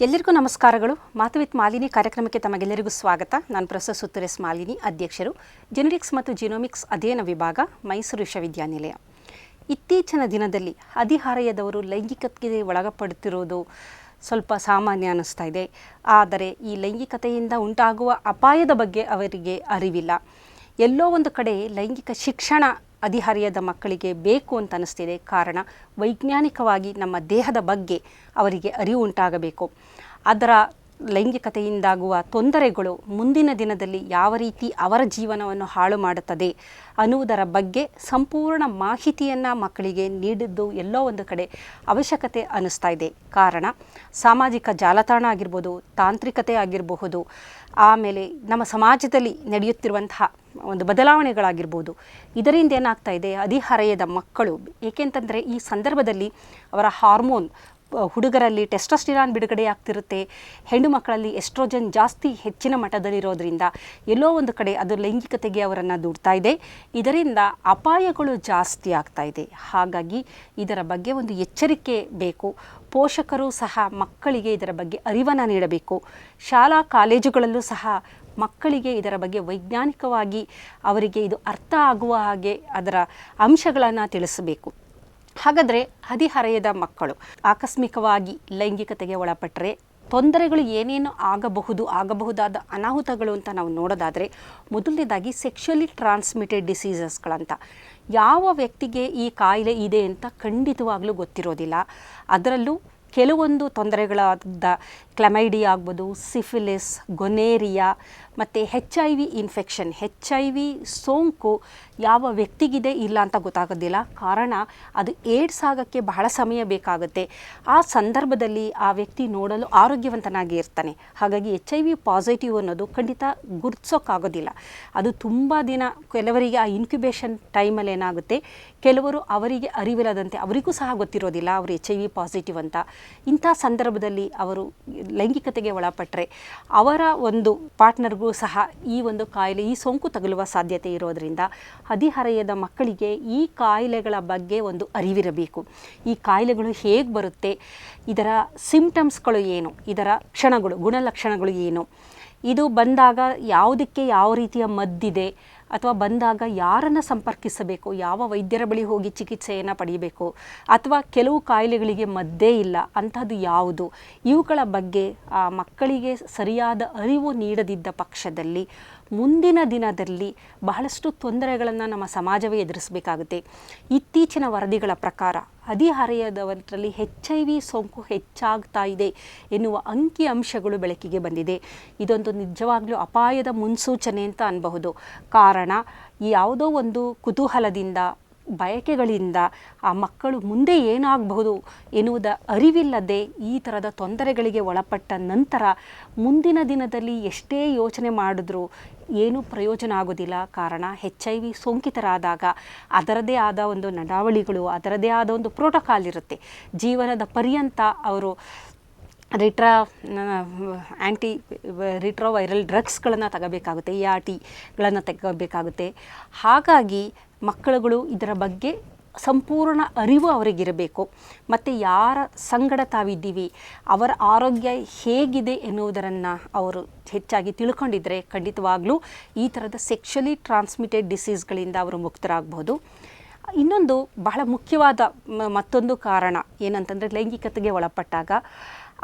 ಎಲ್ಲರಿಗೂ ನಮಸ್ಕಾರಗಳು. ಮಾತು ವಿತ್ ಮಾಲಿನಿ ಕಾರ್ಯಕ್ರಮಕ್ಕೆ ತಮಗೆಲ್ಲರಿಗೂ ಸ್ವಾಗತ. ನಾನು ಪ್ರೊಫೆಸರ್ ಸುತ್ತುರೆಸ್ ಮಾಲಿನಿ, ಅಧ್ಯಕ್ಷರು, ಜೆನೆಟಿಕ್ಸ್ ಮತ್ತು ಜಿನೋಮಿಕ್ಸ್ ಅಧ್ಯಯನ ವಿಭಾಗ, ಮೈಸೂರು ವಿಶ್ವವಿದ್ಯಾನಿಲಯ. ಇತ್ತೀಚಿನ ದಿನದಲ್ಲಿ ಹದಿಹರೆಯದವರು ಲೈಂಗಿಕತೆಗೆ ಒಳಪಡುತ್ತಿರುವುದು ಸ್ವಲ್ಪ ಸಾಮಾನ್ಯ ಅನ್ನಿಸ್ತಾ ಇದೆ. ಆದರೆ ಈ ಲೈಂಗಿಕತೆಯಿಂದ ಉಂಟಾಗುವ ಅಪಾಯದ ಬಗ್ಗೆ ಅವರಿಗೆ ಅರಿವಿಲ್ಲ. ಎಲ್ಲೋ ಒಂದು ಕಡೆ ಲೈಂಗಿಕ ಶಿಕ್ಷಣ ಹದಿಹರೆಯದ ಮಕ್ಕಳಿಗೆ ಬೇಕು ಅಂತ ಅನ್ನಿಸ್ತಿದೆ. ಕಾರಣ, ವೈಜ್ಞಾನಿಕವಾಗಿ ನಮ್ಮ ದೇಹದ ಬಗ್ಗೆ ಅವರಿಗೆ ಅರಿವು ಉಂಟಾಗಬೇಕು. ಅದರ ಲೈಂಗಿಕತೆಯಿಂದಾಗುವ ತೊಂದರೆಗಳು ಮುಂದಿನ ದಿನದಲ್ಲಿ ಯಾವ ರೀತಿ ಅವರ ಜೀವನವನ್ನು ಹಾಳು ಮಾಡುತ್ತದೆ ಅನ್ನುವುದರ ಬಗ್ಗೆ ಸಂಪೂರ್ಣ ಮಾಹಿತಿಯನ್ನು ಮಕ್ಕಳಿಗೆ ನೀಡಿದ್ದು ಎಲ್ಲೋ ಒಂದು ಕಡೆ ಅವಶ್ಯಕತೆ ಅನ್ನಿಸ್ತಾ ಇದೆ. ಕಾರಣ, ಸಾಮಾಜಿಕ ಜಾಲತಾಣ ಆಗಿರ್ಬೋದು, ತಾಂತ್ರಿಕತೆ ಆಗಿರಬಹುದು, ಆಮೇಲೆ ನಮ್ಮ ಸಮಾಜದಲ್ಲಿ ನಡೆಯುತ್ತಿರುವಂತಹ ಒಂದು ಬದಲಾವಣೆಗಳಾಗಿರ್ಬೋದು. ಇದರಿಂದ ಏನಾಗ್ತಾ ಇದೆ, ಹದಿಹರೆಯದ ಮಕ್ಕಳು, ಏಕೆಂತಂದರೆ ಈ ಸಂದರ್ಭದಲ್ಲಿ ಅವರ ಹಾರ್ಮೋನ್, ಹುಡುಗರಲ್ಲಿ ಟೆಸ್ಟೋಸ್ಟಿರಾನ್ ಬಿಡುಗಡೆ ಆಗ್ತಿರುತ್ತೆ, ಹೆಣ್ಣು ಮಕ್ಕಳಲ್ಲಿ ಎಸ್ಟ್ರೋಜನ್ ಜಾಸ್ತಿ ಹೆಚ್ಚಿನ ಮಟ್ಟದಲ್ಲಿರೋದ್ರಿಂದ ಎಲ್ಲೋ ಒಂದು ಕಡೆ ಅದು ಲೈಂಗಿಕತೆಗೆ ಅವರನ್ನು ದೂಡ್ತಾ ಇದೆ. ಇದರಿಂದ ಅಪಾಯಗಳು ಜಾಸ್ತಿ ಆಗ್ತಾ ಇದೆ. ಹಾಗಾಗಿ ಇದರ ಬಗ್ಗೆ ಒಂದು ಎಚ್ಚರಿಕೆ ಬೇಕು. ಪೋಷಕರು ಸಹ ಮಕ್ಕಳಿಗೆ ಇದರ ಬಗ್ಗೆ ಅರಿವನ್ನು ನೀಡಬೇಕು. ಶಾಲಾ ಕಾಲೇಜುಗಳಲ್ಲೂ ಸಹ ಮಕ್ಕಳಿಗೆ ಇದರ ಬಗ್ಗೆ ವೈಜ್ಞಾನಿಕವಾಗಿ ಅವರಿಗೆ ಇದು ಅರ್ಥ ಆಗುವ ಹಾಗೆ ಅದರ ಅಂಶಗಳನ್ನು ತಿಳಿಸಬೇಕು. ಹಾಗಾದರೆ ಹದಿಹರೆಯದ ಮಕ್ಕಳು ಆಕಸ್ಮಿಕವಾಗಿ ಲೈಂಗಿಕತೆಗೆ ಒಳಪಟ್ಟರೆ ತೊಂದರೆಗಳು ಏನೇನು ಆಗಬಹುದಾದ ಅನಾಹುತಗಳು ಅಂತ ನಾವು ನೋಡೋದಾದರೆ, ಮೊದಲನೇದಾಗಿ ಸೆಕ್ಷುಯಲಿ ಟ್ರಾನ್ಸ್ಮಿಟೆಡ್ ಡಿಸೀಸಸ್ಗಳಂತ. ಯಾವ ವ್ಯಕ್ತಿಗೆ ಈ ಕಾಯಿಲೆ ಇದೆ ಅಂತ ಖಂಡಿತವಾಗ್ಲೂ ಗೊತ್ತಿರೋದಿಲ್ಲ. ಅದರಲ್ಲೂ ಕೆಲವೊಂದು ತೊಂದರೆಗಳಾದ ಕ್ಲಮೈಡಿಯಾ ಆಗ್ಬೋದು, ಸಿಫಿಲಿಸ್, ಗೊನೇರಿಯಾ ಮತ್ತು HIV ಇನ್ಫೆಕ್ಷನ್, HIV ಸೋಂಕು ಯಾವ ವ್ಯಕ್ತಿಗಿದೆ ಇಲ್ಲ ಅಂತ ಗೊತ್ತಾಗೋದಿಲ್ಲ. ಕಾರಣ, ಅದು ಏಡ್ಸ್ ಆಗೋಕ್ಕೆ ಬಹಳ ಸಮಯ ಬೇಕಾಗುತ್ತೆ. ಆ ಸಂದರ್ಭದಲ್ಲಿ ಆ ವ್ಯಕ್ತಿ ನೋಡಲು ಆರೋಗ್ಯವಂತನಾಗಿ ಇರ್ತಾನೆ. ಹಾಗಾಗಿ HIV ಪಾಸಿಟಿವ್ ಅನ್ನೋದು ಖಂಡಿತ ಗುರುತಿಸೋಕ್ಕಾಗೋದಿಲ್ಲ. ಅದು ತುಂಬ ದಿನ, ಕೆಲವರಿಗೆ ಆ ಇನ್ಕ್ಯುಬೇಷನ್ ಟೈಮಲ್ಲಿ ಏನಾಗುತ್ತೆ, ಕೆಲವರು ಅವರಿಗೆ ಅರಿವಿಲ್ಲದಂತೆ ಅವರಿಗೂ ಸಹ ಗೊತ್ತಿರೋದಿಲ್ಲ ಅವರು HIV ಪಾಸಿಟಿವ್ ಅಂತ. ಇಂಥ ಸಂದರ್ಭದಲ್ಲಿ ಅವರು ಲೈಂಗಿಕತೆಗೆ ಒಳಪಟ್ಟರೆ ಅವರ ಒಂದು ಪಾರ್ಟ್ನರ್ಗೂ ಸಹ ಈ ಒಂದು ಕಾಯಿಲೆ, ಈ ಸೋಂಕು ತಗುಲುವ ಸಾಧ್ಯತೆ ಇರೋದರಿಂದ ಹದಿಹರೆಯದ ಮಕ್ಕಳಿಗೆ ಈ ಕಾಯಿಲೆಗಳ ಬಗ್ಗೆ ಒಂದು ಅರಿವಿರಬೇಕು. ಈ ಕಾಯಿಲೆಗಳು ಹೇಗೆ ಬರುತ್ತೆ, ಇದರ ಸಿಂಪ್ಟಮ್ಸ್ಗಳು ಏನು, ಇದರ ಗುಣಲಕ್ಷಣಗಳು ಏನು, ಇದು ಬಂದಾಗ ಯಾವುದಕ್ಕೆ ಯಾವ ರೀತಿಯ ಮದ್ದಿದೆ, ಅಥವಾ ಬಂದಾಗ ಯಾರನ್ನು ಸಂಪರ್ಕಿಸಬೇಕು, ಯಾವ ವೈದ್ಯರ ಬಳಿ ಹೋಗಿ ಚಿಕಿತ್ಸೆಯನ್ನು ಪಡೆಯಬೇಕು, ಅಥವಾ ಕೆಲವು ಕಾಯಿಲೆಗಳಿಗೆ ಮದ್ದೇ ಇಲ್ಲ ಅಂಥದ್ದು ಯಾವುದು, ಇವುಗಳ ಬಗ್ಗೆ ಆ ಮಕ್ಕಳಿಗೆ ಸರಿಯಾದ ಅರಿವು ನೀಡದಿದ್ದ ಪಕ್ಷದಲ್ಲಿ ಮುಂದಿನ ದಿನದಲ್ಲಿ ಬಹಳಷ್ಟು ತೊಂದರೆಗಳನ್ನು ನಮ್ಮ ಸಮಾಜವೇ ಎದುರಿಸಬೇಕಾಗುತ್ತೆ. ಇತ್ತೀಚಿನ ವರದಿಗಳ ಪ್ರಕಾರ ಹದಿಹರೆಯದವರಲ್ಲಿ HIV ಸೋಂಕು ಹೆಚ್ಚಾಗ್ತಾ ಇದೆ ಎನ್ನುವ ಅಂಕಿ ಅಂಶಗಳು ಬೆಳಕಿಗೆ ಬಂದಿದೆ. ಇದೊಂದು ನಿಜವಾಗ್ಲೂ ಅಪಾಯದ ಮುನ್ಸೂಚನೆ ಅಂತ ಅನ್ಬಹುದು. ಕಾರಣ, ಯಾವುದೋ ಒಂದು ಕುತೂಹಲದಿಂದ, ಬಯಕೆಗಳಿಂದ ಆ ಮಕ್ಕಳು ಮುಂದೆ ಏನಾಗಬಹುದು ಎನ್ನುವುದ ಅರಿವಿಲ್ಲದೆ ಈ ಥರದ ತೊಂದರೆಗಳಿಗೆ ಒಳಪಟ್ಟ ನಂತರ ಮುಂದಿನ ದಿನದಲ್ಲಿ ಎಷ್ಟೇ ಯೋಚನೆ ಮಾಡಿದ್ರೂ ಏನೂ ಪ್ರಯೋಜನ ಆಗೋದಿಲ್ಲ. ಕಾರಣ, HIV ಸೋಂಕಿತರಾದಾಗ ಅದರದೇ ಆದ ಒಂದು ನಡಾವಳಿಗಳು, ಅದರದೇ ಆದ ಒಂದು ಪ್ರೋಟೋಕಾಲ್ ಇರುತ್ತೆ. ಜೀವನದ ಪರ್ಯಂತ ಅವರು ರಿಟ್ರೋವೈರಲ್ ಡ್ರಗ್ಸ್ಗಳನ್ನು ತಗೋಬೇಕಾಗುತ್ತೆ, ARTಗಳನ್ನು ತಗೋಬೇಕಾಗುತ್ತೆ. ಹಾಗಾಗಿ ಮಕ್ಕಳುಗಳು ಇದರ ಬಗ್ಗೆ ಸಂಪೂರ್ಣ ಅರಿವು ಅವರಿಗಿರಬೇಕು. ಮತ್ತು ಯಾರ ಸಂಗಡ ತಾವಿದ್ದೀವಿ, ಅವರ ಆರೋಗ್ಯ ಹೇಗಿದೆ ಎನ್ನುವುದನ್ನು ಅವರು ಹೆಚ್ಚಾಗಿ ತಿಳ್ಕೊಂಡಿದ್ರೆ ಖಂಡಿತವಾಗ್ಲೂ ಈ ಥರದ ಸೆಕ್ಷುಯಲಿ ಟ್ರಾನ್ಸ್ಮಿಟೆಡ್ ಡಿಸೀಸ್ಗಳಿಂದ ಅವರು ಮುಕ್ತರಾಗಬಹುದು. ಇನ್ನೊಂದು ಬಹಳ ಮುಖ್ಯವಾದ ಮತ್ತೊಂದು ಕಾರಣ ಏನಂತಂದರೆ, ಲೈಂಗಿಕತೆಗೆ ಒಳಪಟ್ಟಾಗ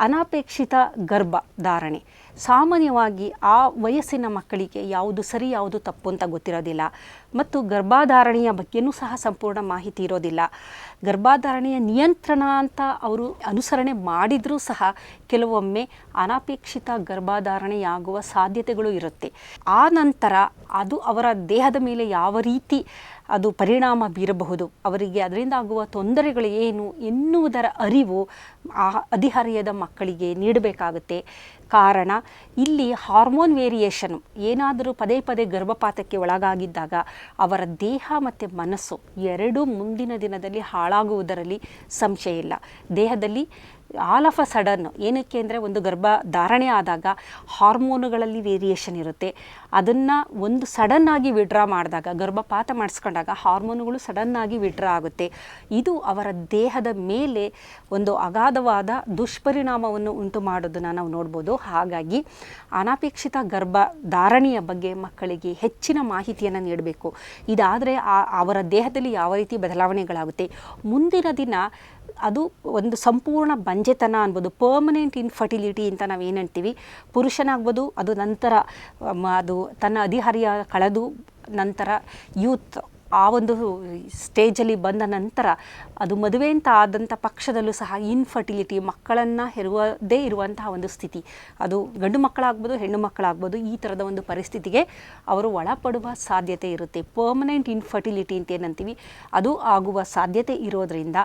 ಅನಪೇಕ್ಷಿತ ಗರ್ಭಧಾರಣೆ. ಸಾಮಾನ್ಯವಾಗಿ ಆ ವಯಸ್ಸಿನ ಮಕ್ಕಳಿಗೆ ಯಾವುದು ಸರಿ ಯಾವುದು ತಪ್ಪು ಅಂತ ಗೊತ್ತಿರೋದಿಲ್ಲ, ಮತ್ತು ಗರ್ಭಧಾರಣೆಯ ಬಗ್ಗೆಯೂ ಸಹ ಸಂಪೂರ್ಣ ಮಾಹಿತಿ ಇರೋದಿಲ್ಲ. ಗರ್ಭಧಾರಣೆಯ ನಿಯಂತ್ರಣ ಅಂತ ಅವರು ಅನುಸರಣೆ ಮಾಡಿದರೂ ಸಹ ಕೆಲವೊಮ್ಮೆ ಅನಪೇಕ್ಷಿತ ಗರ್ಭಧಾರಣೆಯಾಗುವ ಸಾಧ್ಯತೆಗಳು ಇರುತ್ತೆ. ಆ ನಂತರ ಅದು ಅವರ ದೇಹದ ಮೇಲೆ ಯಾವ ರೀತಿ ಅದು ಪರಿಣಾಮ ಬೀರಬಹುದು, ಅವರಿಗೆ ಅದರಿಂದ ಆಗುವ ತೊಂದರೆಗಳು ಏನು ಎನ್ನುವುದರ ಅರಿವು ಆ ಹದಿಹರೆಯದ ಮಕ್ಕಳಿಗೆ ನೀಡಬೇಕಾಗುತ್ತೆ. ಕಾರಣ, ಇಲ್ಲಿ ಹಾರ್ಮೋನ್ ವೇರಿಯೇಷನು ಏನಾದರೂ ಪದೇ ಗರ್ಭಪಾತಕ್ಕೆ ಒಳಗಾಗಿದ್ದಾಗ ಅವರ ದೇಹ ಮತ್ತು ಮನಸ್ಸು ಎರಡೂ ಮುಂದಿನ ದಿನದಲ್ಲಿ ಹಾಳಾಗುವುದರಲ್ಲಿ ಸಂಶಯ ಇಲ್ಲ. ದೇಹದಲ್ಲಿ ಆಲ್ ಆಫ್ ಅ ಸಡನ್ ಏನಕ್ಕೆ ಅಂದರೆ ಒಂದು ಗರ್ಭ ಧಾರಣೆ ಆದಾಗ ಹಾರ್ಮೋನುಗಳಲ್ಲಿ ವೇರಿಯೇಷನ್ ಇರುತ್ತೆ. ಅದನ್ನು ಒಂದು ಸಡನ್ನಾಗಿ ವಿಡ್ರಾ ಮಾಡಿದಾಗ, ಗರ್ಭಪಾತ ಮಾಡಿಸ್ಕೊಂಡಾಗ ಹಾರ್ಮೋನುಗಳು ಸಡನ್ನಾಗಿ ವಿಡ್ರಾ ಆಗುತ್ತೆ. ಇದು ಅವರ ದೇಹದ ಮೇಲೆ ಒಂದು ಅಗಾಧವಾದ ದುಷ್ಪರಿಣಾಮವನ್ನು ಉಂಟು ಮಾಡೋದನ್ನು ನಾವು ನೋಡ್ಬೋದು. ಹಾಗಾಗಿ ಅನಪೇಕ್ಷಿತ ಗರ್ಭ ಧಾರಣೆಯ ಬಗ್ಗೆ ಮಕ್ಕಳಿಗೆ ಹೆಚ್ಚಿನ ಮಾಹಿತಿಯನ್ನು ನೀಡಬೇಕು. ಇದಾದರೆ ಅವರ ದೇಹದಲ್ಲಿ ಯಾವ ರೀತಿ ಬದಲಾವಣೆಗಳಾಗುತ್ತೆ, ಮುಂದಿನ ದಿನ ಅದು ಒಂದು ಸಂಪೂರ್ಣ ಬಂಜೆತನ ಅನ್ಬೋದು, ಪರ್ಮನೆಂಟ್ ಇನ್ಫರ್ಟಿಲಿಟಿ ಅಂತ ನಾವು ಏನು ಹೇಳ್ತೀವಿ. ಪುರುಷನಾಗ್ಬೋದು, ಅದು ನಂತರ ಅದು ತನ್ನ ಹದಿಹರೆಯ ಕಳೆದು ನಂತರ ಯೂತ್ ಆ ಒಂದು ಸ್ಟೇಜಲ್ಲಿ ಬಂದ ನಂತರ ಅದು ಮದುವೆ ಅಂತ ಆದಂಥ ಪಕ್ಷದಲ್ಲೂ ಸಹ ಇನ್ಫರ್ಟಿಲಿಟಿ, ಮಕ್ಕಳನ್ನು ಹೆರುವುದೇ ಇರುವಂತಹ ಒಂದು ಸ್ಥಿತಿ, ಅದು ಗಂಡು ಮಕ್ಕಳಾಗ್ಬೋದು ಹೆಣ್ಣು ಮಕ್ಕಳಾಗ್ಬೋದು, ಈ ಥರದ ಒಂದು ಪರಿಸ್ಥಿತಿಗೆ ಅವರು ಒಳಪಡುವ ಸಾಧ್ಯತೆ ಇರುತ್ತೆ. ಪರ್ಮನೆಂಟ್ ಇನ್ಫರ್ಟಿಲಿಟಿ ಅಂತ ಏನಂತೀವಿ ಅದು ಆಗುವ ಸಾಧ್ಯತೆ ಇರೋದರಿಂದ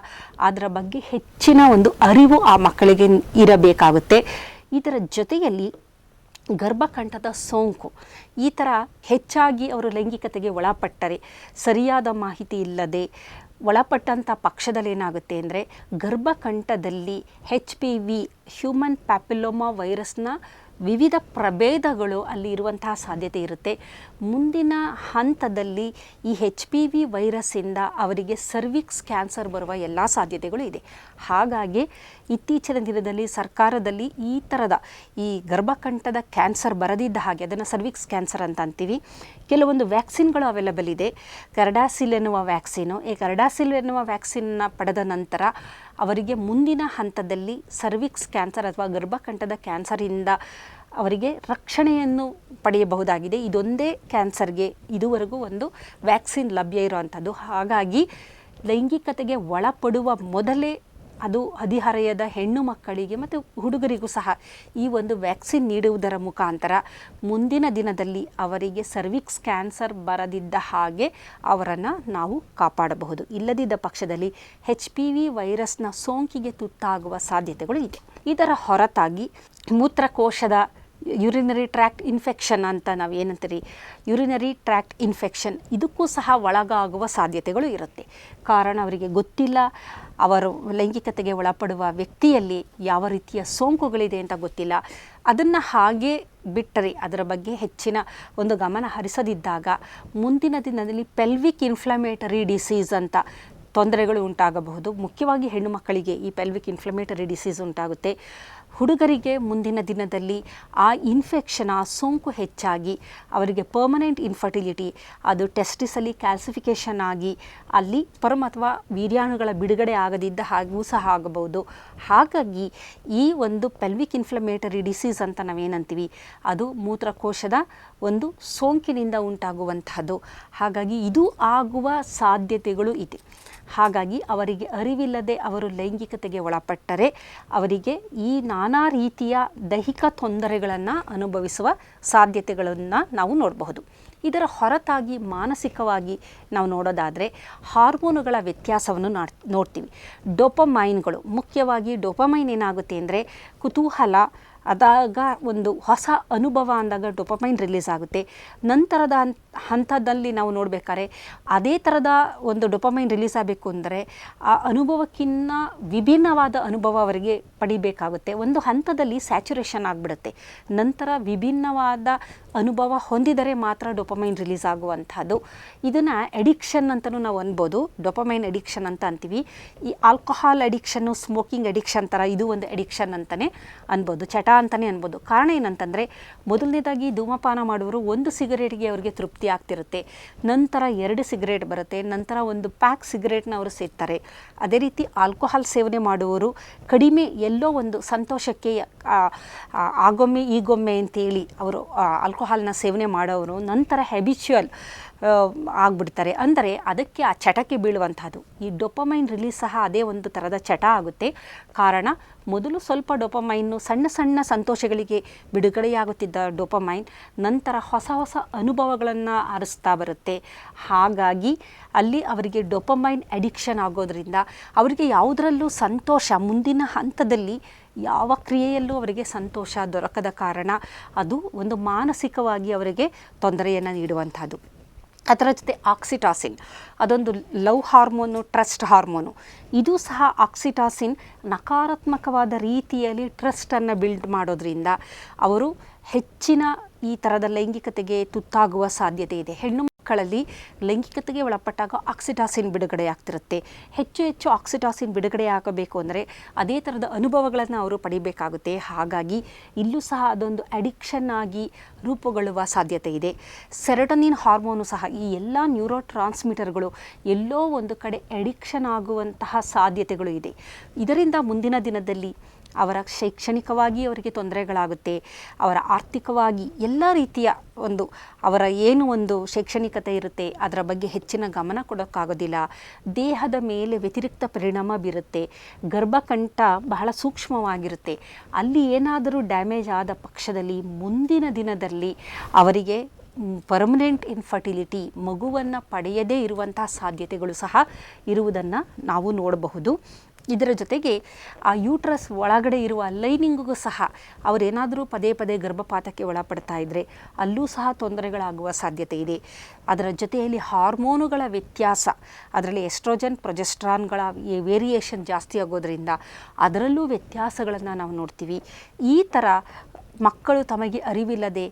ಅದರ ಬಗ್ಗೆ ಹೆಚ್ಚಿನ ಒಂದು ಅರಿವು ಆ ಮಕ್ಕಳಿಗೆ ಇರಬೇಕಾಗುತ್ತೆ. ಇದರ ಜೊತೆಯಲ್ಲಿ ಗರ್ಭಕಂಠದ ಸೋಂಕು ಈ ಥರ ಹೆಚ್ಚಾಗಿ ಅವರು ಲೈಂಗಿಕತೆಗೆ ಒಳಪಟ್ಟರೆ, ಸರಿಯಾದ ಮಾಹಿತಿ ಇಲ್ಲದೆ ಒಳಪಟ್ಟಂಥ ಪಕ್ಷದಲ್ಲಿ ಏನಾಗುತ್ತೆ ಅಂದರೆ ಗರ್ಭಕಂಠದಲ್ಲಿ HPV ಹ್ಯೂಮನ್ ಪ್ಯಾಪಿಲೋಮಾ ವೈರಸ್ನ ವಿವಿಧ ಪ್ರಭೇದಗಳು ಅಲ್ಲಿ ಇರುವಂತಹ ಸಾಧ್ಯತೆ ಇರುತ್ತೆ. ಮುಂದಿನ ಹಂತದಲ್ಲಿ ಈ HPV ವೈರಸ್ಸಿಂದ ಅವರಿಗೆ ಸರ್ವಿಕ್ಸ್ ಕ್ಯಾನ್ಸರ್ ಬರುವ ಎಲ್ಲ ಸಾಧ್ಯತೆಗಳು ಇದೆ. ಹಾಗಾಗಿ ಇತ್ತೀಚಿನ ದಿನದಲ್ಲಿ ಸರ್ಕಾರದಲ್ಲಿ ಈ ಥರದ ಈ ಗರ್ಭಕಂಠದ ಕ್ಯಾನ್ಸರ್ ಬರದಿದ್ದ ಹಾಗೆ, ಅದನ್ನು ಸರ್ವಿಕ್ಸ್ ಕ್ಯಾನ್ಸರ್ ಅಂತ ಅಂತೀವಿ, ಕೆಲವೊಂದು ವ್ಯಾಕ್ಸಿನ್ಗಳು ಅವೈಲಬಲ್ ಇದೆ. ಕಾರ್ಡಾಸಿಲ್ ಎನ್ನುವ ವ್ಯಾಕ್ಸಿನು, ಈ ಕಾರ್ಡಾಸಿಲ್ ಎನ್ನುವ ವ್ಯಾಕ್ಸಿನ್ನ ಪಡೆದ ನಂತರ ಅವರಿಗೆ ಮುಂದಿನ ಹಂತದಲ್ಲಿ ಸರ್ವಿಕ್ಸ್ ಕ್ಯಾನ್ಸರ್ ಅಥವಾ ಗರ್ಭಕಂಠದ ಕ್ಯಾನ್ಸರಿಂದ ಅವರಿಗೆ ರಕ್ಷಣೆಯನ್ನು ಪಡೆಯಬಹುದಾಗಿದೆ. ಇದೊಂದೇ ಕ್ಯಾನ್ಸರ್ಗೆ ಇದುವರೆಗೂ ಒಂದು ವ್ಯಾಕ್ಸಿನ್ ಲಭ್ಯ ಇರುವಂಥದ್ದು. ಹಾಗಾಗಿ ಲೈಂಗಿಕತೆಗೆ ಒಳಪಡುವ ಮೊದಲೇ ಅದು ಹದಿಹರೆಯದ ಹೆಣ್ಣು ಮಕ್ಕಳಿಗೆ ಮತ್ತು ಹುಡುಗರಿಗೂ ಸಹ ಈ ಒಂದು ವ್ಯಾಕ್ಸಿನ್ ನೀಡುವುದರ ಮುಖಾಂತರ ಮುಂದಿನ ದಿನದಲ್ಲಿ ಅವರಿಗೆ ಸರ್ವಿಕ್ಸ್ ಕ್ಯಾನ್ಸರ್ ಬರದಿದ್ದ ಹಾಗೆ ಅವರನ್ನು ನಾವು ಕಾಪಾಡಬಹುದು. ಇಲ್ಲದಿದ್ದ ಪಕ್ಷದಲ್ಲಿ HPV ವೈರಸ್ನ ಸೋಂಕಿಗೆ ತುತ್ತಾಗುವ ಸಾಧ್ಯತೆಗಳು ಇದೆ. ಇದರ ಹೊರತಾಗಿ ಮೂತ್ರಕೋಶದ ಯುರಿನರಿ ಟ್ರ್ಯಾಕ್ಟ್ ಇನ್ಫೆಕ್ಷನ್ ಅಂತ ನಾವು ಏನಂತೀರಿ, ಯುರಿನರಿ ಟ್ರ್ಯಾಕ್ಟ್ ಇನ್ಫೆಕ್ಷನ್ ಇದಕ್ಕೂ ಸಹ ಒಳಗಾಗುವ ಸಾಧ್ಯತೆಗಳು ಇರುತ್ತೆ. ಕಾರಣ ಅವರಿಗೆ ಗೊತ್ತಿಲ್ಲ, ಅವರು ಲೈಂಗಿಕತೆಗೆ ಒಳಪಡುವ ವ್ಯಕ್ತಿಯಲ್ಲಿ ಯಾವ ರೀತಿಯ ಸೋಂಕುಗಳಿದೆ ಅಂತ ಗೊತ್ತಿಲ್ಲ. ಅದನ್ನು ಹಾಗೆ ಬಿಟ್ಟರೆ, ಅದರ ಬಗ್ಗೆ ಹೆಚ್ಚಿನ ಒಂದು ಗಮನ ಹರಿಸದಿದ್ದಾಗ ಮುಂದಿನ ದಿನದಲ್ಲಿ ಪೆಲ್ವಿಕ್ ಇನ್ಫ್ಲಮೇಟರಿ ಡಿಸೀಸ್ ಅಂತ ತೊಂದರೆಗಳು ಉಂಟಾಗಬಹುದು. ಮುಖ್ಯವಾಗಿ ಹೆಣ್ಣು ಮಕ್ಕಳಿಗೆ ಈ ಪೆಲ್ವಿಕ್ ಇನ್ಫ್ಲಮೇಟರಿ ಡಿಸೀಸ್ ಉಂಟಾಗುತ್ತೆ. ಹುಡುಗರಿಗೆ ಮುಂದಿನ ದಿನದಲ್ಲಿ ಆ ಇನ್ಫೆಕ್ಷನ್, ಆ ಸೋಂಕು ಹೆಚ್ಚಾಗಿ ಅವರಿಗೆ ಪರ್ಮನೆಂಟ್ ಇನ್ಫರ್ಟಿಲಿಟಿ, ಅದು ಟೆಸ್ಟಿಸಲ್ಲಿ ಕ್ಯಾಲ್ಸಿಫಿಕೇಷನ್ ಆಗಿ ಅಲ್ಲಿ ಸ್ಪರ್ಮ್ ಅಥವಾ ವೀರ್ಯಾಣುಗಳ ಬಿಡುಗಡೆ ಆಗದಿದ್ದ ಹಾಗೂ ಸಹ ಆಗಬಹುದು. ಹಾಗಾಗಿ ಈ ಒಂದು ಪೆಲ್ವಿಕ್ ಇನ್ಫ್ಲಮೇಟರಿ ಡಿಸೀಸ್ ಅಂತ ನಾವೇನಂತೀವಿ ಅದು ಮೂತ್ರಕೋಶದ ಒಂದು ಸೋಂಕಿನಿಂದ ಉಂಟಾಗುವಂತಹದ್ದು. ಹಾಗಾಗಿ ಇದು ಆಗುವ ಸಾಧ್ಯತೆಗಳು ಇದೆ. ಹಾಗಾಗಿ ಅವರಿಗೆ ಅರಿವಿಲ್ಲದೆ ಅವರು ಲೈಂಗಿಕತೆಗೆ ಒಳಪಟ್ಟರೆ ಅವರಿಗೆ ಈ ನಾನಾ ರೀತಿಯ ದೈಹಿಕ ತೊಂದರೆಗಳನ್ನು ಅನುಭವಿಸುವ ಸಾಧ್ಯತೆಗಳನ್ನು ನಾವು ನೋಡಬಹುದು. ಇದರ ಹೊರತಾಗಿ ಮಾನಸಿಕವಾಗಿ ನಾವು ನೋಡೋದಾದರೆ ಹಾರ್ಮೋನುಗಳ ವ್ಯತ್ಯಾಸವನ್ನು ನೋಡ್ತೀವಿ. ಡೋಪಮೈನ್ಗಳು, ಮುಖ್ಯವಾಗಿ ಡೋಪಮೈನ್ ಏನಾಗುತ್ತೆ ಅಂದರೆ ಕುತೂಹಲ ಅದಾಗ ಒಂದು ಹೊಸ ಅನುಭವ ಅಂದಾಗ ಡೋಪಮೈನ್ ರಿಲೀಸ್ ಆಗುತ್ತೆ. ನಂತರದ ಹಂತದಲ್ಲಿ ನಾವು ನೋಡಬೇಕಾದ್ರೆ ಅದೇ ಥರದ ಒಂದು ಡೋಪಮೈನ್ ರಿಲೀಸ್ ಆಗಬೇಕು ಅಂದರೆ ಆ ಅನುಭವಕ್ಕಿಂತ ವಿಭಿನ್ನವಾದ ಅನುಭವ ಅವರಿಗೆ ಪಡಿಬೇಕಾಗುತ್ತೆ. ಒಂದು ಹಂತದಲ್ಲಿ ಸ್ಯಾಚುರೇಷನ್ ಆಗಿಬಿಡುತ್ತೆ. ನಂತರ ವಿಭಿನ್ನವಾದ ಅನುಭವ ಹೊಂದಿದರೆ ಮಾತ್ರ ಡೋಪಮೈನ್ ರಿಲೀಸ್ ಆಗುವಂಥದ್ದು. ಇದನ್ನು ಎಡಿಕ್ಷನ್ ಅಂತಲೂ ನಾವು ಅನ್ಬೋದು, ಡೋಪಮೈನ್ ಎಡಿಕ್ಷನ್ ಅಂತ ಅಂತೀವಿ. ಈ ಆಲ್ಕೋಹಾಲ್ ಎಡಿಕ್ಷನ್ನು, ಸ್ಮೋಕಿಂಗ್ ಎಡಿಕ್ಷನ್ ಥರ ಇದು ಒಂದು ಎಡಿಕ್ಷನ್ ಅಂತಲೇ ಅನ್ಬೋದು, ಚಟ ಅಂತಲೇ ಅನ್ಬೋದು. ಕಾರಣ ಏನಂತಂದರೆ ಮೊದಲನೇದಾಗಿ ಧೂಮಪಾನ ಮಾಡುವವರು ಒಂದು ಸಿಗರೇಟ್ಗೆ ಅವರಿಗೆ ತೃಪ್ತಿ ಆಗ್ತಿರುತ್ತೆ. ನಂತರ 2 ಸಿಗರೇಟ್ ಬರುತ್ತೆ, ನಂತರ ಒಂದು ಪ್ಯಾಕ್ ಸಿಗರೇಟ್ನ ಅವರು ಸೇರ್ತಾರೆ. ಅದೇ ರೀತಿ ಆಲ್ಕೋಹಾಲ್ ಸೇವನೆ ಮಾಡುವವರು ಕಡಿಮೆ ಎಲ್ಲೋ ಒಂದು ಸಂತೋಷಕ್ಕೆ ಆಗೊಮ್ಮೆ ಈಗೊಮ್ಮೆ ಅಂತೇಳಿ ಅವರು ಆಲ್ಕೋಹಾಲ್ನ ಸೇವನೆ ಮಾಡೋರು ನಂತರ ಹ್ಯಾಬಿಚುವಲ್ ಆಗಿಬಿಡ್ತಾರೆ. ಅಂದರೆ ಅದಕ್ಕೆ ಆ ಚಟಕ್ಕೆ ಬೀಳುವಂಥದ್ದು. ಈ ಡೋಪಮೈನ್ ರಿಲೀಸ್ ಸಹ ಅದೇ ಒಂದು ಥರದ ಚಟ ಆಗುತ್ತೆ. ಕಾರಣ ಮೊದಲು ಸ್ವಲ್ಪ ಡೋಪಮೈನ್ನು ಸಣ್ಣ ಸಣ್ಣ ಸಂತೋಷಗಳಿಗೆ ಬಿಡುಗಡೆಯಾಗುತ್ತಿದ್ದ ಡೋಪಮೈನ್ ನಂತರ ಹೊಸ ಹೊಸ ಅನುಭವಗಳನ್ನು ಅರಿಸ್ತಾ ಬರುತ್ತೆ. ಹಾಗಾಗಿ ಅಲ್ಲಿ ಅವರಿಗೆ ಡೋಪಮೈನ್ ಅಡಿಕ್ಷನ್ ಆಗೋದ್ರಿಂದ ಅವರಿಗೆ ಯಾವುದರಲ್ಲೂ ಸಂತೋಷ, ಮುಂದಿನ ಹಂತದಲ್ಲಿ ಯಾವ ಕ್ರಿಯೆಯಲ್ಲೂ ಅವರಿಗೆ ಸಂತೋಷ ದೊರಕದ ಕಾರಣ ಅದು ಒಂದು ಮಾನಸಿಕವಾಗಿ ಅವರಿಗೆ ತೊಂದರೆಯನ್ನು ನೀಡುವಂಥದ್ದು. ಅದರ ಜೊತೆ ಆಕ್ಸಿಟಾಸಿನ್, ಅದೊಂದು ಲವ್ ಹಾರ್ಮೋನು, ಟ್ರಸ್ಟ್ ಹಾರ್ಮೋನು. ಇದು ಸಹ ಆಕ್ಸಿಟಾಸಿನ್ ನಕಾರಾತ್ಮಕವಾದ ರೀತಿಯಲ್ಲಿ ಟ್ರಸ್ಟನ್ನು ಬಿಲ್ಡ್ ಮಾಡೋದ್ರಿಂದ ಅವರು ಹೆಚ್ಚಿನ ಈ ಥರದ ಲೈಂಗಿಕತೆಗೆ ತುತ್ತಾಗುವ ಸಾಧ್ಯತೆ ಇದೆ. ಹೆಣ್ಣು ಮಕ್ಕಳಲ್ಲಿ ಲೈಂಗಿಕತೆಗೆ ಒಳಪಟ್ಟಾಗ ಆಕ್ಸಿಟಾಸಿನ್ ಬಿಡುಗಡೆ ಆಗ್ತಿರುತ್ತೆ. ಹೆಚ್ಚು ಹೆಚ್ಚು ಆಕ್ಸಿಟಾಸಿನ್ ಬಿಡುಗಡೆ ಆಗಬೇಕು ಅಂದರೆ ಅದೇ ಥರದ ಅನುಭವಗಳನ್ನು ಅವರು ಪಡಿಬೇಕಾಗುತ್ತೆ. ಹಾಗಾಗಿ ಇಲ್ಲೂ ಸಹ ಅದೊಂದು ಅಡಿಕ್ಷನ್ ಆಗಿ ರೂಪುಗೊಳ್ಳುವ ಸಾಧ್ಯತೆ ಇದೆ. ಸೆರೋಟೋನಿನ್ ಹಾರ್ಮೋನು ಸಹ, ಈ ಎಲ್ಲ ನ್ಯೂರೋ ಟ್ರಾನ್ಸ್ಮಿಟರ್ಗಳು ಎಲ್ಲೋ ಒಂದು ಕಡೆ ಅಡಿಕ್ಷನ್ ಆಗುವಂತಹ ಸಾಧ್ಯತೆಗಳು ಇದೆ. ಇದರಿಂದ ಮುಂದಿನ ದಿನದಲ್ಲಿ ಅವರ ಶೈಕ್ಷಣಿಕವಾಗಿ ಅವರಿಗೆ ತೊಂದರೆಗಳಾಗುತ್ತೆ, ಅವರ ಆರ್ಥಿಕವಾಗಿ ಎಲ್ಲ ರೀತಿಯ ಅವರ ಏನು ಒಂದು ಶೈಕ್ಷಣಿಕತೆ ಇರುತ್ತೆ ಅದರ ಬಗ್ಗೆ ಹೆಚ್ಚಿನ ಗಮನ ಕೊಡೋಕ್ಕಾಗೋದಿಲ್ಲ. ದೇಹದ ಮೇಲೆ ವ್ಯತಿರಿಕ್ತ ಪರಿಣಾಮ ಬೀರುತ್ತೆ. ಗರ್ಭಕಂಠ ಬಹಳ ಸೂಕ್ಷ್ಮವಾಗಿರುತ್ತೆ. ಅಲ್ಲಿ ಏನಾದರೂ ಡ್ಯಾಮೇಜ್ ಆದ ಪಕ್ಷದಲ್ಲಿ ಮುಂದಿನ ದಿನದಲ್ಲಿ ಅವರಿಗೆ ಪರ್ಮನೆಂಟ್ ಇನ್ಫರ್ಟಿಲಿಟಿ, ಮಗುವನ್ನು ಪಡೆಯದೇ ಇರುವಂತಹ ಸಾಧ್ಯತೆಗಳು ಸಹ ಇರುವುದನ್ನು ನಾವು ನೋಡಬಹುದು. ಇದರ ಜೊತೆಗೆ ಆ ಯೂಟ್ರಸ್ ಒಳಗಡೆ ಇರುವ ಲೈನಿಂಗಿಗೂ ಸಹ ಅವರೇನಾದರೂ ಪದೇ ಪದೇ ಗರ್ಭಪಾತಕ್ಕೆ ಒಳಪಡ್ತಾ ಇದ್ದರೆ ಅಲ್ಲೂ ಸಹ ತೊಂದರೆಗಳಾಗುವ ಸಾಧ್ಯತೆ ಇದೆ. ಅದರ ಜೊತೆಯಲ್ಲಿ ಹಾರ್ಮೋನುಗಳ ವ್ಯತ್ಯಾಸ, ಅದರಲ್ಲಿ ಎಸ್ಟ್ರೋಜನ್ ಪ್ರೊಜೆಸ್ಟ್ರಾನ್ಗಳ ವೇರಿಯೇಷನ್ ಜಾಸ್ತಿ ಆಗೋದ್ರಿಂದ ಅದರಲ್ಲೂ ವ್ಯತ್ಯಾಸಗಳನ್ನು ನಾವು ನೋಡ್ತೀವಿ. ಈ ಥರ ಮಕ್ಕಳು ತಮಗೆ ಅರಿವಿಲ್ಲದೆ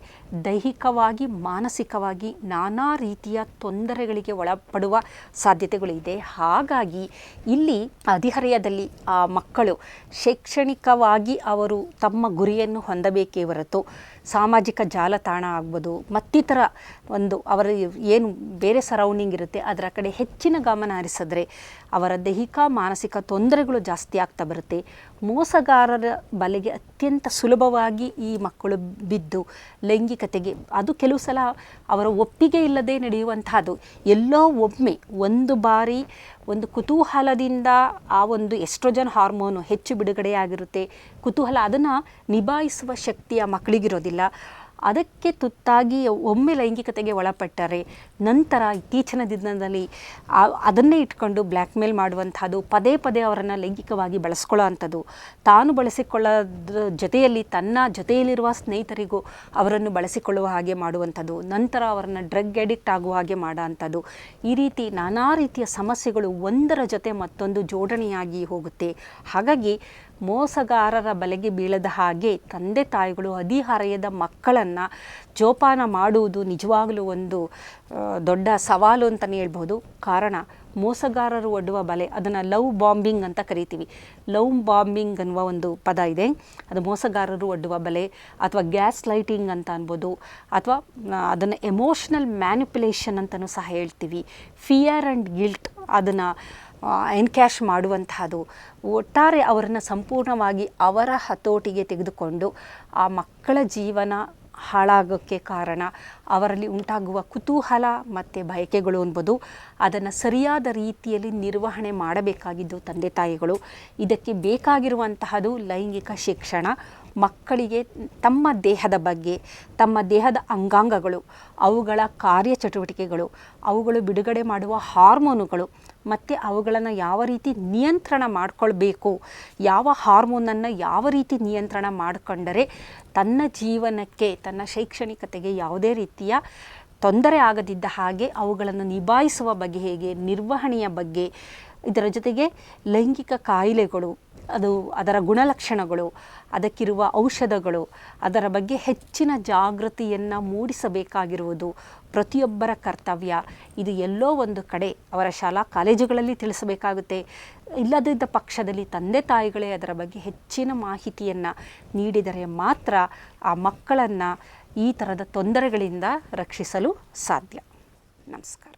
ದೈಹಿಕವಾಗಿ ಮಾನಸಿಕವಾಗಿ ನಾನಾ ರೀತಿಯ ತೊಂದರೆಗಳಿಗೆ ಒಳಪಡುವ ಸಾಧ್ಯತೆಗಳಿದೆ. ಹಾಗಾಗಿ ಇಲ್ಲಿ ಹದಿಹರೆಯದಲ್ಲಿ ಆ ಮಕ್ಕಳು ಶೈಕ್ಷಣಿಕವಾಗಿ ಅವರು ತಮ್ಮ ಗುರಿಯನ್ನು ಹೊಂದಬೇಕೇ ಹೊರತು ಸಾಮಾಜಿಕ ಜಾಲತಾಣ ಆಗ್ಬೋದು ಮತ್ತಿತರ ಅವರ ಏನು ಬೇರೆ ಸರೌಂಡಿಂಗ್ ಇರುತ್ತೆ ಅದರ ಕಡೆ ಹೆಚ್ಚಿನ ಗಮನ ಹರಿಸಿದ್ರೆ ಅವರ ದೈಹಿಕ ಮಾನಸಿಕ ತೊಂದರೆಗಳು ಜಾಸ್ತಿ ಆಗ್ತಾ ಬರುತ್ತೆ. ಮೋಸಗಾರರ ಬಲೆಗೆ ಅತ್ಯಂತ ಸುಲಭವಾಗಿ ಈ ಮಕ್ಕಳು ಬಿದ್ದು ಲೈಂಗಿಕತೆಗೆ, ಅದು ಕೆಲವು ಸಲ ಅವರ ಒಪ್ಪಿಗೆ ಇಲ್ಲದೆ ನಡೆಯುವಂತಹದ್ದು. ಎಲ್ಲೋ ಒಮ್ಮೆ ಒಂದು ಬಾರಿ ಒಂದು ಕುತೂಹಲದಿಂದ ಆ ಒಂದು ಎಸ್ಟ್ರೋಜನ್ ಹಾರ್ಮೋನು ಹೆಚ್ಚು ಬಿಡುಗಡೆಯಾಗಿರುತ್ತೆ. ಕುತೂಹಲ, ಅದನ್ನು ನಿಭಾಯಿಸುವ ಶಕ್ತಿ ಆ ಮಕ್ಕಳಿಗಿರೋದಿಲ್ಲ. ಅದಕ್ಕೆ ತುತ್ತಾಗಿ ಒಮ್ಮೆ ಲೈಂಗಿಕತೆಗೆ ಒಳಪಟ್ಟರೆ ನಂತರ ಇತ್ತೀಚಿನ ದಿನದಲ್ಲಿ ಅದನ್ನೇ ಇಟ್ಕೊಂಡು ಬ್ಲ್ಯಾಕ್ ಮೇಲ್ ಮಾಡುವಂಥದ್ದು, ಪದೇ ಪದೇ ಅವರನ್ನು ಲೈಂಗಿಕವಾಗಿ ಬಳಸ್ಕೊಳ್ಳೋ ಅಂಥದ್ದು, ತಾನು ಬಳಸಿಕೊಳ್ಳೋದ್ರ ಜೊತೆಯಲ್ಲಿ ತನ್ನ ಜೊತೆಯಲ್ಲಿರುವ ಸ್ನೇಹಿತರಿಗೂ ಅವರನ್ನು ಬಳಸಿಕೊಳ್ಳುವ ಹಾಗೆ ಮಾಡುವಂಥದ್ದು, ನಂತರ ಅವರನ್ನು ಡ್ರಗ್ ಅಡಿಕ್ಟ್ ಆಗುವ ಹಾಗೆ ಮಾಡೋ ಅಂಥದ್ದು. ಈ ರೀತಿ ನಾನಾ ರೀತಿಯ ಸಮಸ್ಯೆಗಳು ಒಂದರ ಜೊತೆ ಮತ್ತೊಂದು ಜೋಡಣೆಯಾಗಿ ಹೋಗುತ್ತೆ. ಹಾಗಾಗಿ ಮೋಸಗಾರರ ಬಲೆಗೆ ಬೀಳದ ಹಾಗೆ ತಂದೆ ತಾಯಿಗಳು ಹದಿಹರೆಯದ ಮಕ್ಕಳನ್ನು ಜೋಪಾನ ಮಾಡುವುದು ನಿಜವಾಗಲೂ ಒಂದು ದೊಡ್ಡ ಸವಾಲು ಅಂತಲೇ ಹೇಳ್ಬೋದು. ಕಾರಣ ಮೋಸಗಾರರು ಒಡ್ಡುವ ಬಲೆ, ಅದನ್ನು ಲವ್ ಬಾಂಬಿಂಗ್ ಅಂತ ಕರಿತೀವಿ. ಲವ್ ಬಾಂಬಿಂಗ್ ಅನ್ನುವ ಒಂದು ಪದ ಇದೆ. ಅದು ಮೋಸಗಾರರು ಒಡ್ಡುವ ಬಲೆ ಅಥವಾ ಗ್ಯಾಸ್ ಲೈಟಿಂಗ್ ಅಂತ ಅನ್ಬೋದು, ಅಥವಾ ಅದನ್ನು ಎಮೋಷ್ನಲ್ ಮ್ಯಾನಿಪ್ಯುಲೇಷನ್ ಅಂತಲೂ ಸಹ ಹೇಳ್ತೀವಿ. ಫಿಯರ್ ಆ್ಯಂಡ್ ಗಿಲ್ಟ್ ಅದನ್ನು ಎನ್ಕ್ಯಾಶ್ ಮಾಡುವಂತಹದ್ದು. ಒಟ್ಟಾರೆ ಅವರನ್ನು ಸಂಪೂರ್ಣವಾಗಿ ಅವರ ಹತೋಟಿಗೆ ತೆಗೆದುಕೊಂಡು ಆ ಮಕ್ಕಳ ಜೀವನ ಹಾಳಾಗೋಕ್ಕೆ ಕಾರಣ ಅವರಲ್ಲಿ ಉಂಟಾಗುವ ಕುತೂಹಲ ಮತ್ತು ಬಯಕೆಗಳು ಅನ್ಬೋದು. ಅದನ್ನು ಸರಿಯಾದ ರೀತಿಯಲ್ಲಿ ನಿರ್ವಹಣೆ ಮಾಡಬೇಕಾಗಿದ್ದು ತಂದೆ ತಾಯಿಗಳು. ಇದಕ್ಕೆ ಬೇಕಾಗಿರುವಂತಹದ್ದು ಲೈಂಗಿಕ ಶಿಕ್ಷಣ. ಮಕ್ಕಳಿಗೆ ತಮ್ಮ ದೇಹದ ಬಗ್ಗೆ, ತಮ್ಮ ದೇಹದ ಅಂಗಾಂಗಗಳು, ಅವುಗಳ ಕಾರ್ಯಚಟುವಟಿಕೆಗಳು, ಅವುಗಳು ಬಿಡುಗಡೆ ಮಾಡುವ ಹಾರ್ಮೋನುಗಳು ಮತ್ತು ಅವುಗಳನ್ನು ಯಾವ ರೀತಿ ನಿಯಂತ್ರಣ ಮಾಡಿಕೊಳ್ಬೇಕು, ಯಾವ ಹಾರ್ಮೋನನ್ನು ಯಾವ ರೀತಿ ನಿಯಂತ್ರಣ ಮಾಡಿಕೊಂಡರೆ ತನ್ನ ಜೀವನಕ್ಕೆ, ತನ್ನ ಶೈಕ್ಷಣಿಕತೆಗೆ ಯಾವುದೇ ರೀತಿಯ ತೊಂದರೆ ಆಗದಿದ್ದ ಹಾಗೆ ಅವುಗಳನ್ನು ನಿಭಾಯಿಸುವ ಬಗ್ಗೆ ಹೇಗೆ, ನಿರ್ವಹಣೆಯ ಬಗ್ಗೆ, ಇದರ ಜೊತೆಗೆ ಲೈಂಗಿಕ ಕಾಯಿಲೆಗಳು, ಅದರ ಗುಣಲಕ್ಷಣಗಳು, ಅದಕ್ಕಿರುವ ಔಷಧಗಳು, ಅದರ ಬಗ್ಗೆ ಹೆಚ್ಚಿನ ಜಾಗೃತಿಯನ್ನು ಮೂಡಿಸಬೇಕಾಗಿರುವುದು ಪ್ರತಿಯೊಬ್ಬರ ಕರ್ತವ್ಯ. ಇದು ಎಲ್ಲೋ ಒಂದು ಕಡೆ ಅವರ ಶಾಲಾ ಕಾಲೇಜುಗಳಲ್ಲಿ ತಿಳಿಸಬೇಕಾಗುತ್ತೆ. ಇಲ್ಲದಿದ್ದ ಪಕ್ಷದಲ್ಲಿ ತಂದೆ ತಾಯಿಗಳೇ ಅದರ ಬಗ್ಗೆ ಹೆಚ್ಚಿನ ಮಾಹಿತಿಯನ್ನು ನೀಡಿದರೆ ಮಾತ್ರ ಆ ಮಕ್ಕಳನ್ನು ಈ ಥರದ ತೊಂದರೆಗಳಿಂದ ರಕ್ಷಿಸಲು ಸಾಧ್ಯ. ನಮಸ್ಕಾರ.